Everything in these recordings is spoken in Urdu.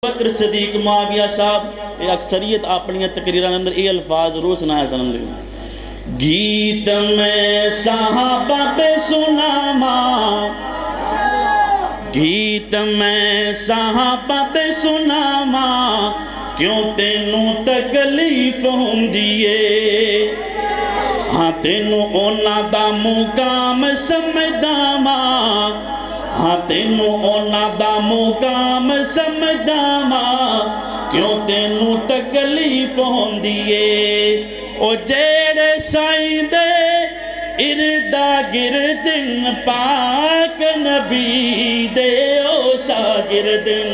بکر صدیق معاویہ صاحب اکثریت اپنی تقریران اندر یہ الفاظ ضرور سنایا کرن دے گیت میں صحابہ پہ سناما گیت میں صحابہ پہ سناما کیوں تینوں تکلیف ہوں دیئے ہاں تینوں اونا دا مقام سمجھاما ہاں تینوں اونا دا مقام سمجھاما کیوں تینوں تکلیف ہوں دیئے او جیڑے سائیں دے اردہ گردن پاک نبی دے او ساگردن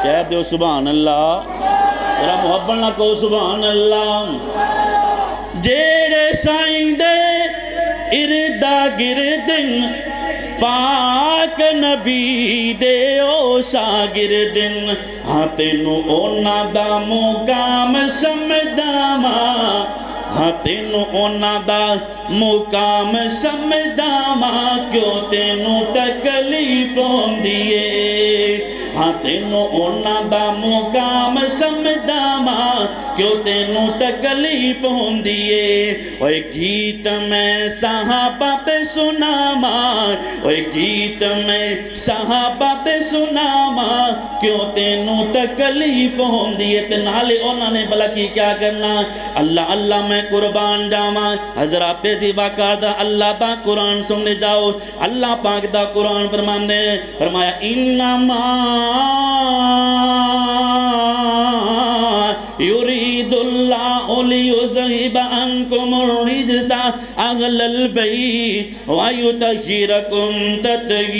کہہ دو سبحان اللہ ذرا محبت نہ کہو سبحان اللہ جیڑے سائیں دے اردہ گردن پاک نبی دے او شاگردن ہاں تینوں اونا دا مقام سمجھاما ہاں تینوں اونا دا مقام سمجھاما کیوں تینوں تکلیف ہوں دیئے ہاں تینوں اونا دا مقام سمجھاما کیوں تینوں تکلیف ہوں دیئے اوہ گیت میں صحابہ پہ سناما اوہ گیت میں صحابہ پہ سناما کیوں تینوں تکلیف ہوں دیئے تنالے اونا نے بلا کی کیا کرنا اللہ اللہ میں قربان جاما حضرات پہ دیبا کردہ اللہ دا قرآن سن جاؤ اللہ پاک دا قرآن فرمان دے فرمایا انما يريد الله ليذهب عنكم الرجس أهل البيت ويطهركم تطهيرا